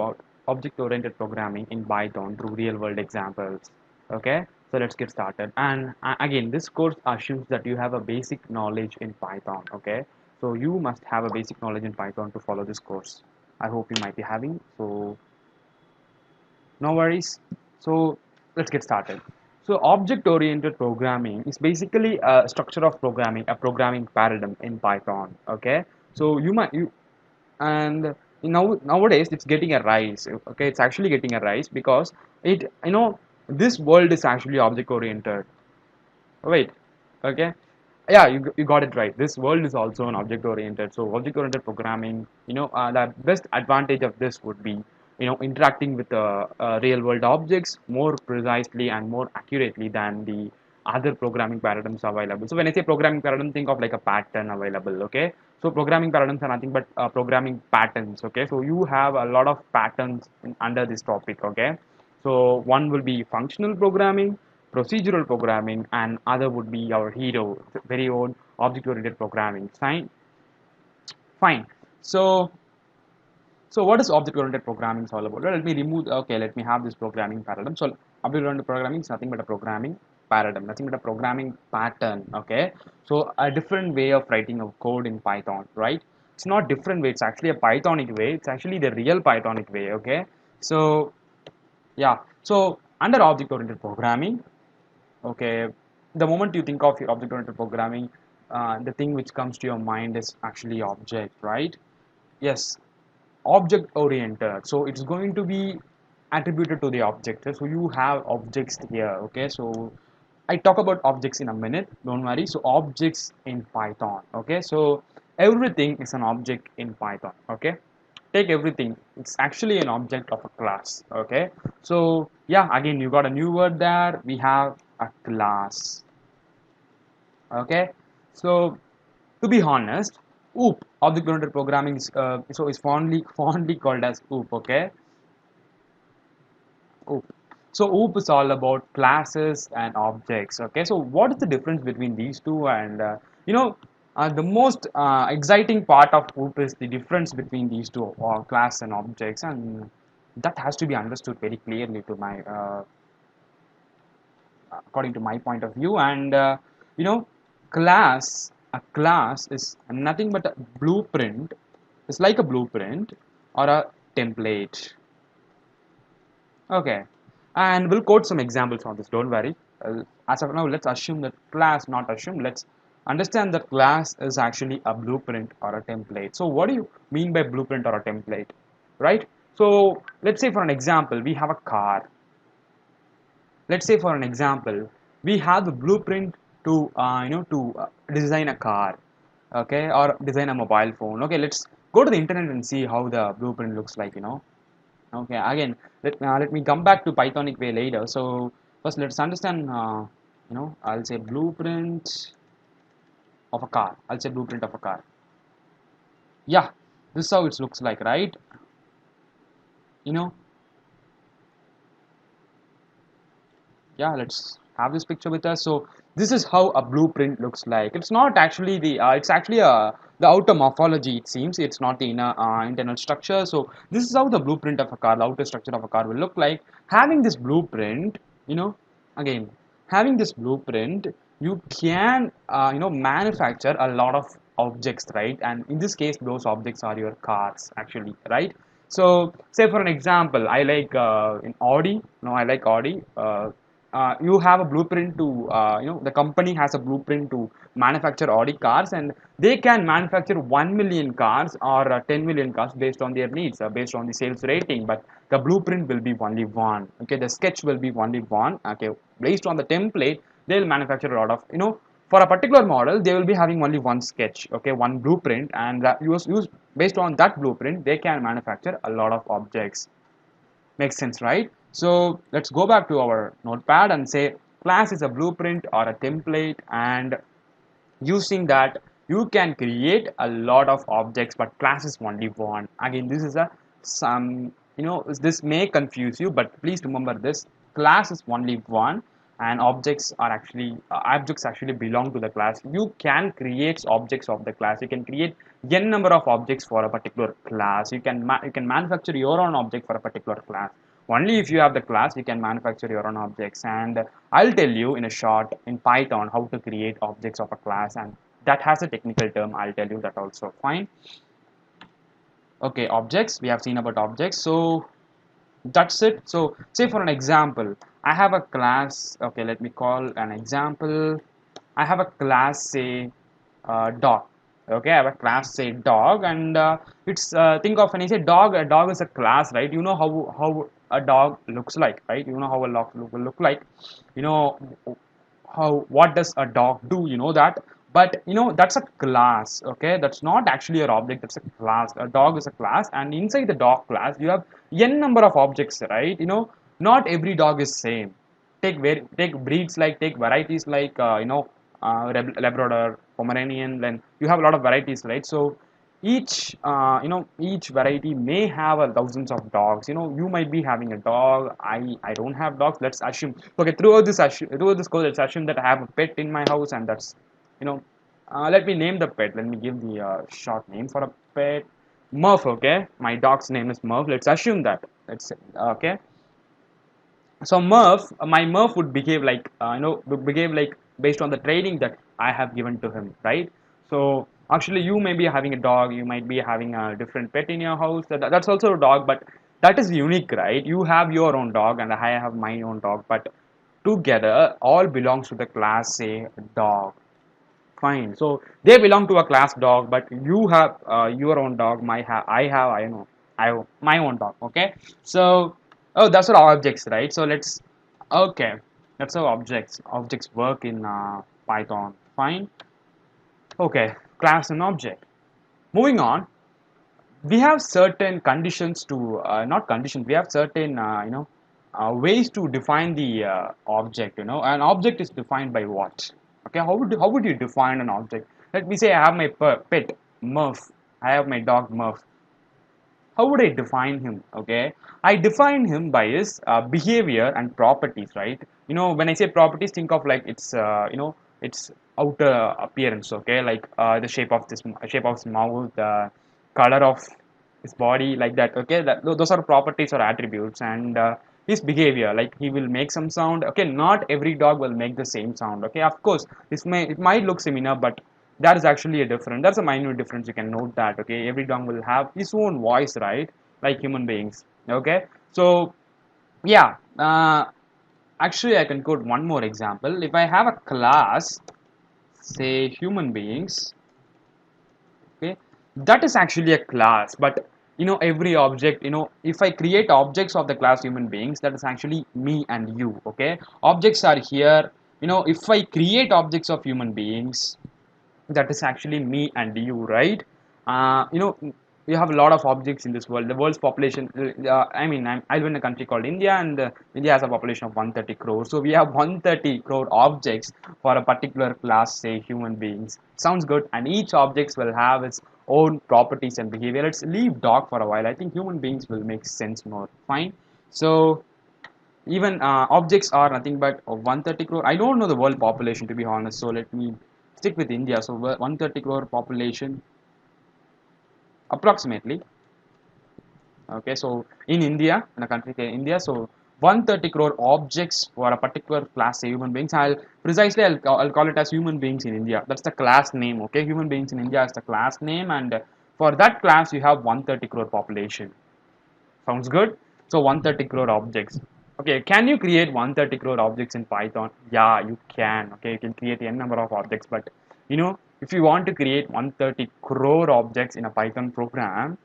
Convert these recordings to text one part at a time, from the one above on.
about object-oriented programming in Python through real-world examples. Okay, so let's get started. And again, this course assumes that you have a basic knowledge in Python. Okay, so you must have a basic knowledge in Python to follow this course. I hope you might be having. So no worries. So let's get started. So object-oriented programming is basically a structure of programming, a programming paradigm in Python. Okay, so you and nowadays it's getting a rise. Okay, it's actually getting a rise because this world is actually object oriented. Wait, okay, yeah, you got it right. This world is also an object oriented. So object oriented programming, the best advantage of this would be interacting with real world objects more precisely and more accurately than the other programming paradigms available. So when I say programming paradigm, think of like a pattern available. Okay, so programming paradigms are nothing but programming patterns. Okay, so you have a lot of patterns under this topic. Okay, so one will be functional programming, procedural programming, and other would be our hero, very own object-oriented programming. Fine. So, so what is object-oriented programming is all about? Well, let me remove. Okay, let me have this programming paradigm. So, object-oriented programming is nothing but a programming paradigm, nothing but a programming pattern. Okay, so a different way of writing a code in Python, right? It's not different way. It's actually a Pythonic way. It's actually the real Pythonic way. Okay, so yeah. So under object-oriented programming, okay, the moment you think of your object-oriented programming, the thing which comes to your mind is actually object, right? Yes, object-oriented. So it's going to be attributed to the object. So you have objects here, okay? So I talk about objects in a minute, don't worry. So objects in Python, okay? So everything is an object in Python, okay? Take everything, it's actually an object of a class. Okay, so yeah, again you got a new word there, we have a class. Okay, so to be honest, OOP, object oriented programming is is fondly called as OOP. Okay, OOP. So OOP is all about classes and objects. Okay, so what is the difference between these two? And the most exciting part of OOP is the difference between these two, class and objects, and that has to be understood very clearly to my according to my point of view. And you know, a class is nothing but a blueprint. It's like a blueprint or a template. Okay, and we'll quote some examples on this. Don't worry. As of now, let's assume that class, not assume. Let's understand that class is actually a blueprint or a template. So, what do you mean by blueprint or a template, right? So, let's say for an example, we have a car. Let's say for an example, we have the blueprint to design a car, okay, or design a mobile phone. Okay, let's go to the internet and see how the blueprint looks like. Okay, again, let me come back to Pythonic way later. So first, let's understand. I'll say blueprint of a car. I'll say blueprint of a car. Yeah, this is how it looks like, right? You know, yeah, let's have this picture with us. So this is how a blueprint looks like. It's not actually it's actually the outer morphology. It seems it's not the inner internal structure. So this is how the blueprint of a car, the outer structure of a car will look like. Having this blueprint, again, having this blueprint, you can manufacture a lot of objects, right? And in this case, those objects are your cars, actually, right? So say for an example, I like in Audi. No, I like Audi. You have a blueprint to the company has a blueprint to manufacture Audi cars, and they can manufacture 1 million cars or 10 million cars based on their needs, based on the sales rating. But the blueprint will be only one. Okay, the sketch will be only one. Okay, based on the template, they'll manufacture a lot of for a particular model, they will be having only one sketch, okay, one blueprint, and that use based on that blueprint, they can manufacture a lot of objects. Makes sense, right? So let's go back to our notepad and say class is a blueprint or a template, and using that you can create a lot of objects, but class is only one. Again, this is a some this may confuse you, but please remember this: class is only one, and objects actually belong to the class. You can create objects of the class. You can create n number of objects for a particular class. You can manufacture your own object for a particular class. Only if you have the class you can manufacture your own objects. And I'll tell you in a short in Python how to create objects of a class, and that has a technical term. I'll tell you that also. Fine. Okay, objects. We have seen about objects. So that's it. So say for an example, I have a class. Okay, let me call an example. I have a class, say dog. Okay, I have a class, say dog, and it's think of when I say dog, a dog is a class, right? You know how a dog looks like, right? You know how a dog will look like. You know how, what does a dog do, you know that. But you know that's a class. Okay, that's not actually an object, that's a class. A dog is a class, and inside the dog class you have n number of objects, right? You know, not every dog is same. Take breeds, like take varieties like Labrador, Pomeranian, then you have a lot of varieties, right? So each each variety may have a thousands of dogs. You know, you might be having a dog. I don't have dogs. Let's assume, okay, throughout this code, let's assume that I have a pet in my house, and that's, you know, let me name the pet. Let me give the short name for a pet. Murph. Okay, my dog's name is Murph. Let's assume that. Let's say, okay. So my Murph would behave like, would behave like based on the training that I have given to him, right? So actually, you may be having a dog, you might be having a different pet in your house. That's also a dog, but that is unique, right? You have your own dog, and I have my own dog, but together all belongs to the class, say dog. Fine. So they belong to a class dog, but you have your own dog. I have my own dog. Okay. So oh, that's what objects, right? So let's, okay. That's how objects work in Python. Fine. Okay. Class and object. Moving on, we have certain conditions to not conditions. We have certain ways to define the object. You know, an object is defined by what? Okay, how would you define an object? Let me say I have my pet Murph. I have my dog Murph. How would I define him? Okay, I define him by his behavior and properties, right? You know, when I say properties, think of like it's its outer appearance. Okay, like the shape of his mouth, the color of his body, like that. Okay, those are properties or attributes. And his behavior, like he will make some sound. Okay, not every dog will make the same sound. Okay, of course it might look similar, but that is actually a different, that's a minute difference. You can note that. Okay, every dog will have his own voice, right? Like human beings. Okay, so yeah, actually I can quote one more example. If I have a class, say human beings, okay, that is actually a class. But you know, every object, you know, if I create objects of the class human beings, that is actually me and you. Okay, objects are here. You know, if I create objects of human beings, that is actually me and you, right? You know, we have a lot of objects in this world. The world's population, I live in a country called India, and India has a population of 130 crores. So we have 130 crore objects for a particular class, say human beings. Sounds good. And each objects will have its own properties and behavior. Let's leave dog for a while. I think human beings will make sense more. Fine. So even objects are nothing but 130 crore. I don't know the world population, to be honest, so let me stick with India. So 130 crore population approximately. Okay, so in India, in a country called India, so 130 crore objects for a particular class, say human beings. I'll call it as human beings in India. That's the class name. Okay, human beings in India is the class name, and for that class you have 130 crore population. Sounds good? So 130 crore objects. Okay, can you create 130 crore objects in Python? Yeah, you can. Okay, you can create n number of objects, but you know, if you want to create 130 crore objects in a Python program,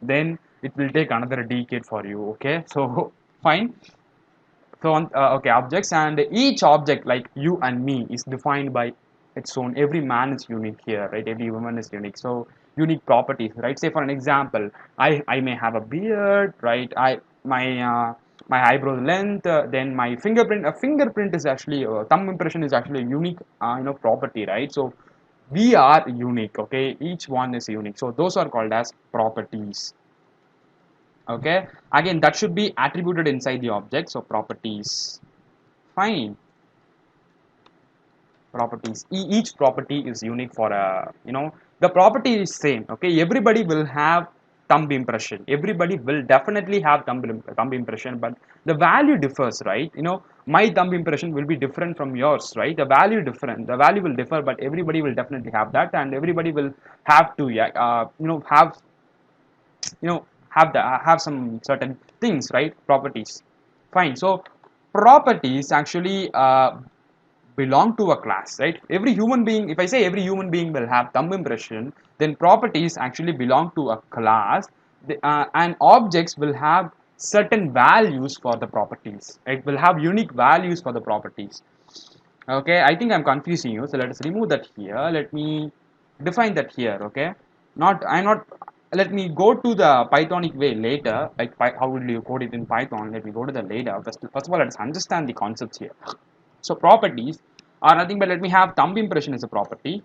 then it will take another decade for you. Okay, so fine. So okay, objects, and each object like you and me is defined by its own. Every man is unique here, right? Every woman is unique. So unique properties, right? Say for an example, I may have a beard, right? My eyebrow length, then my fingerprint. A fingerprint is actually thumb impression is actually a unique property, right? So we are unique. Okay, each one is unique. So those are called as properties. Okay, again that should be attributed inside the object. So properties. Fine. Properties, each property is unique for a, you know, the property is same. Okay, everybody will have thumb impression, everybody will definitely have thumb impression, but the value differs, right? My thumb impression will be different from yours, right? The value different, the value will differ, but everybody will definitely have that, and everybody will have to, yeah, have, have some certain things, right? Properties. Fine. So properties actually belong to a class, right? Every human being, if I say every human being will have thumb impression, then properties actually belong to a class. And objects will have certain values for the properties. It will have unique values for the properties. Okay, I think I'm confusing you, so let us remove that here. Let me define that here. Okay, not I'm not let me go to the Pythonic way later, like how will you code it in Python. Let me go to the later. First of all, let's understand the concepts here. So properties are nothing but, let me have thumb impression as a property,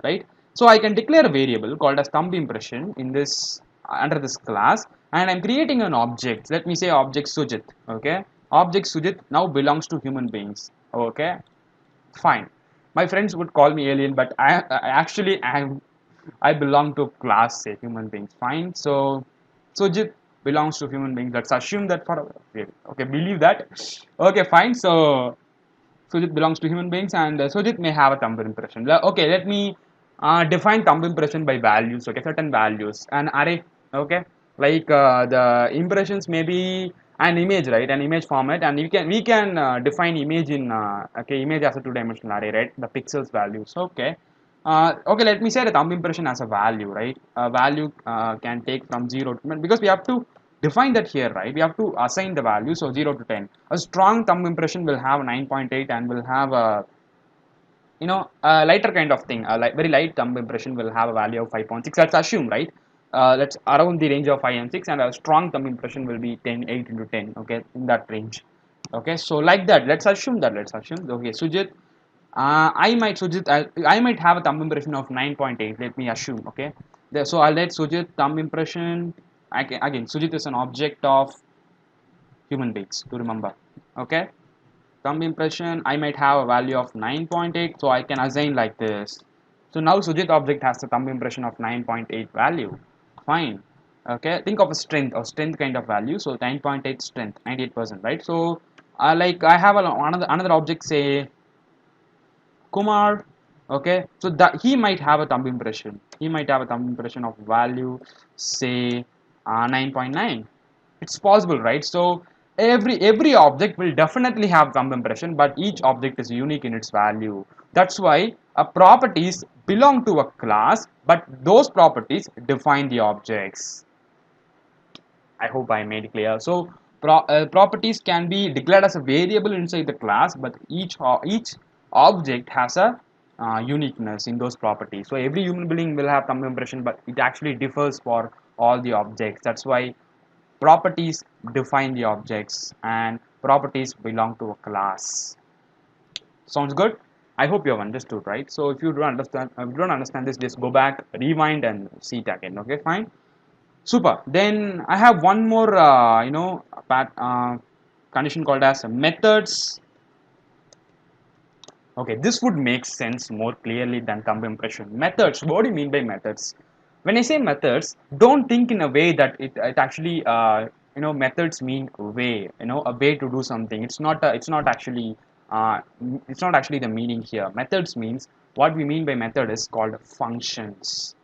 right? So I can declare a variable called as thumb impression in this, under this class, and I'm creating an object. Let me say object Sujit. Okay, object Sujit now belongs to human beings. Okay, fine. My friends would call me alien, but I belong to class, say human beings. Fine. So Sujit belongs to human beings. Let's assume that for, okay, believe that. Okay, fine. So Sujit belongs to human beings, and Sujit may have a thumb impression. Okay, let me define thumb impression by values. Okay, certain values, an array. Okay, like the impressions may be an image, right? An image format, and we can define image in, okay, image as a two-dimensional array, right? The pixels values. Okay. Okay, let me say the thumb impression as a value, right? A value can take from 0 to, because we have to define that here, right? We have to assign the value, so 0 to 10. A strong thumb impression will have 9.8 and will have a, a lighter kind of thing. A very light thumb impression will have a value of 5.6. Let's assume, right? Let's around the range of 5 and 6, and a strong thumb impression will be 10, 8 into 10. Okay, in that range. Okay, so like that, let's assume that. Let's assume. Okay, Sujit, I might have a thumb impression of 9.8. Let me assume. Okay, so I'll let Sujit thumb impression. Again, Sujit is an object of human beings, to remember. Okay, thumb impression, I might have a value of 9.8, so I can assign like this. So now Sujit object has a thumb impression of 9.8 value. Fine. Okay, think of a strength kind of value. So 9.8 strength, 98%, right? So like I have another object, say Kumar. Okay, so that he might have a thumb impression. He might have a thumb impression of value, say 9.9. It's possible, right? So every object will definitely have thumb impression, but each object is unique in its value. That's why properties belong to a class, but those properties define the objects. I hope I made it clear. So properties can be declared as a variable inside the class, but each object has a uniqueness in those properties. So every human being will have thumb impression, but it actually differs for all the objects. That's why properties define the objects, and properties belong to a class. Sounds good? I hope you have understood, right? So if you don't understand this, just go back, rewind, and see it again. Okay, fine. Super. Then I have one more, condition called as methods. Okay, this would make sense more clearly than thumb impression. Methods. What do you mean by methods? When I say methods, don't think in a way that it actually, methods mean way. A way to do something. Uh, it's not actually the meaning here. Methods means, what we mean by method is called functions.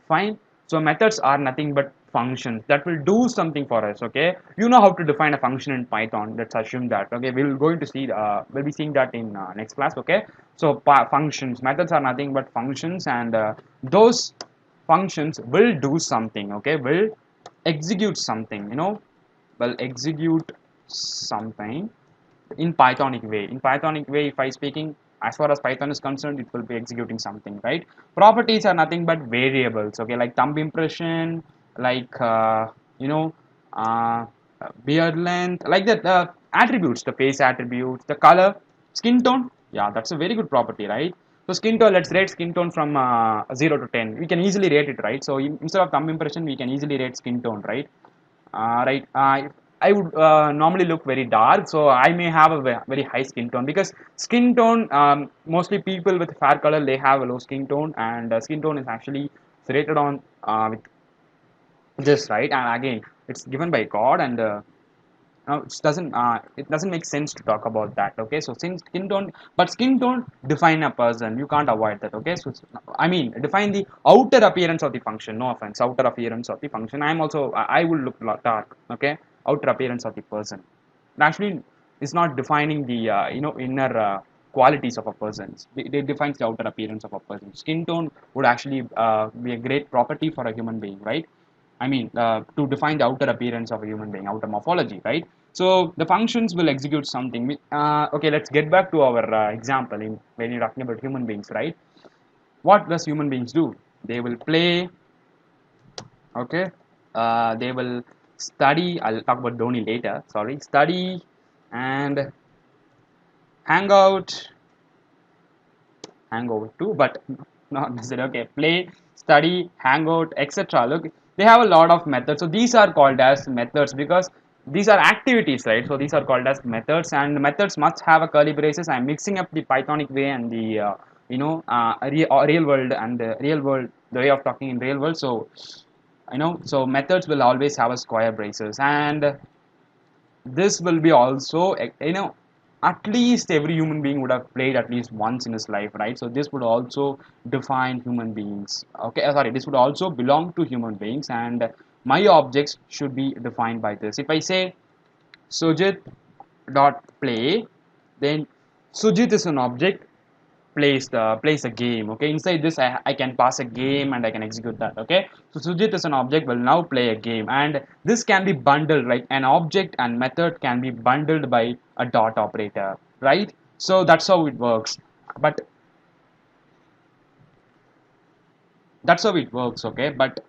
Fine. So methods are nothing but functions that will do something for us. Okay, you know how to define a function in Python. Let's assume that. Okay, we'll be seeing that in next class. Okay, so functions, methods are nothing but functions, and those functions will do something. Okay, will execute something. Will execute something in Pythonic way. In Pythonic way, if I speaking, as far as Python is concerned, it will be executing something, right? Properties are nothing but variables, okay, like thumb impression, like you know, uh, beard length, like that. Attributes, the face attributes, the color, skin tone. Yeah, that's a very good property, right? So skin tone, let's rate skin tone from 0 to 10. We can easily rate it, right? So instead of thumb impression, we can easily rate skin tone, right? Right. I would normally look very dark, so I may have a very high skin tone, because skin tone, mostly people with fair color, they have a low skin tone, and skin tone is actually rated on with this, right? And again, it's given by God, and it doesn't make sense to talk about that. Okay, so since skin tone, but skin tone define a person, you can't avoid that. Okay, so I mean, define the outer appearance of the function. No offense, outer appearance of the function. I'm also, I will look dark. Okay, outer appearance of the person. It actually is not defining the inner qualities of a person. It defines the outer appearance of a person. Skin tone would actually be a great property for a human being, right? I mean, to define the outer appearance of a human being, outer morphology, right? So the functions will execute something. Okay, let's get back to our example in when you're talking about human beings, right? What does human beings do? They will play, okay? They will study. I'll talk about Dhoni later. Sorry, study and hang out, hangover too, but not necessarily. Okay, play, study, hangout, etc. Look, they have a lot of methods. So these are called as methods because these are activities, right? So these are called as methods, and methods must have a curly braces. I'm mixing up the Pythonic way and the real world, and the real world, the way of talking in real world. So so methods will always have a square braces, and this will be also, at least every human being would have played at least once in his life, right? So this would also define human beings. Okay, sorry, this would also belong to human beings, and my objects should be defined by this. If I say Sujit dot play, then Sujit is an object, plays a game. Okay, inside this I can pass a game and I can execute that. Okay, so Sujit is an object, will now play a game, and this can be bundled, right? An object and method can be bundled by a dot operator, right? So that's how it works. But that's how it works. Okay, but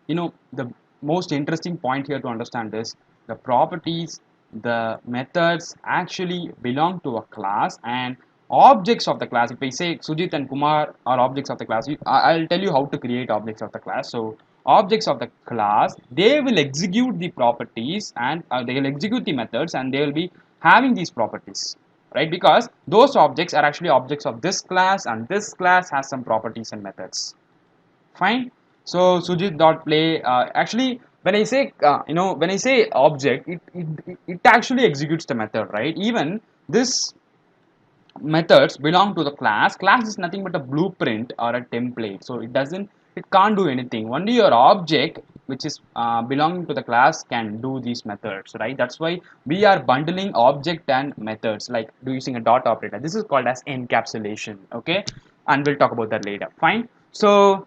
the most interesting point here to understand is the properties, the methods actually belong to a class, and objects of the class. If I say Sujit and Kumar are objects of the class, I'll tell you how to create objects of the class. So objects of the class, they will execute the properties, and they will execute the methods, and they will be having these properties, right? Because those objects are actually objects of this class, and this class has some properties and methods. Fine. So Sujit dot play, actually when I say when I say object, it actually executes the method, right? Even this methods belong to the class is nothing but a blueprint or a template, so it can't do anything. Only your object, which is belonging to the class, can do these methods, right? That's why we are bundling object and methods, like using a dot operator. This is called as encapsulation. Okay, and we'll talk about that later. Fine. So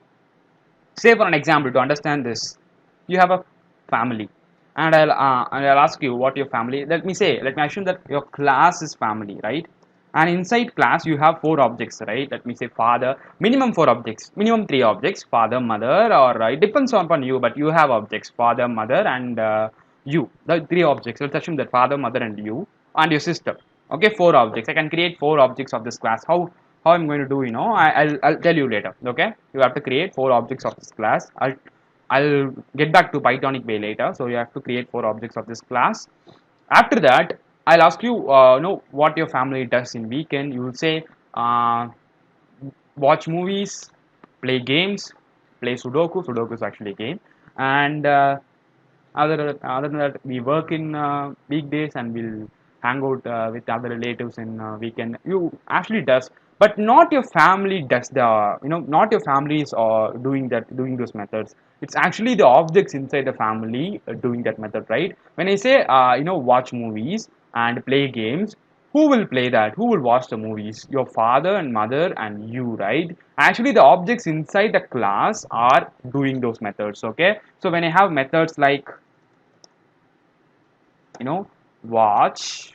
say for an example, to understand this, you have a family, and I'll ask you what your family. Let me assume that your class is family, right? And inside class you have four objects, right? Let me say father, minimum four objects, minimum three objects, father, mother, or it depends on you, but you have objects father, mother, and you, the three objects. Let's assume that father, mother, and you, and your sister. Okay, four objects. I can create four objects of this class. How I'm going to do, I'll tell you later. Okay, you have to create four objects of this class. I'll get back to Pythonic way later. So you have to create four objects of this class. After that, I'll ask you, what your family does in weekend. You will say, watch movies, play games, play Sudoku. Sudoku is actually a game, and other than that, we work in weekdays, and we'll hang out with other relatives in weekend. You actually does, but not your family does the, not your family is doing those methods. It's actually the objects inside the family doing that method, right? When I say watch movies and play games, who will play that? Who will watch the movies? Your father and mother and you, right? Actually, the objects inside the class are doing those methods. Okay, so when I have methods like watch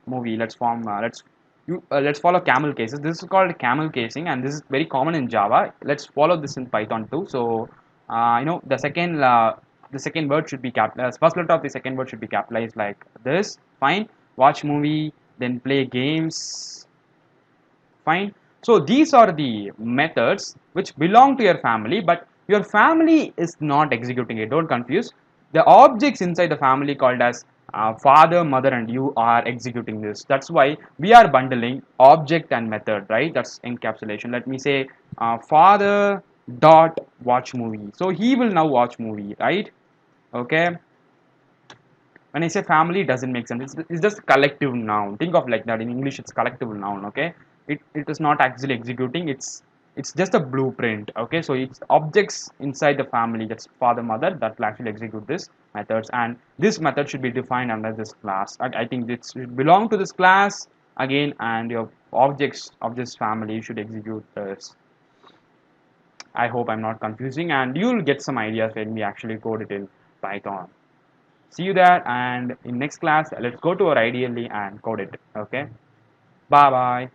movie, let's follow camel cases. This is called camel casing, and this is very common in Java. Let's follow this in Python too. So the second word should be first letter of the second word should be capitalized, like this. Fine. Watch movie, then play games. Fine. So these are the methods which belong to your family, but your family is not executing it. Don't confuse. The objects inside the family called as father, mother, and you are executing this. That's why we are bundling object and method, right? That's encapsulation. Let me say father dot watch movie. So he will now watch movie, right? Okay. When I say family, it doesn't make sense. It's just collective noun. Think of like that. In English, it's collective noun. Okay, it is not actually executing. It's just a blueprint. Okay, so it's objects inside the family. That's father, mother that will actually execute this methods, and this method should be defined under this class. I think it should belong to this class again, and your objects of this family should execute this. I hope I'm not confusing, and you'll get some ideas when we actually code it in Python. See you there, and in next class let's go to our IDLE and code it. Okay, bye bye.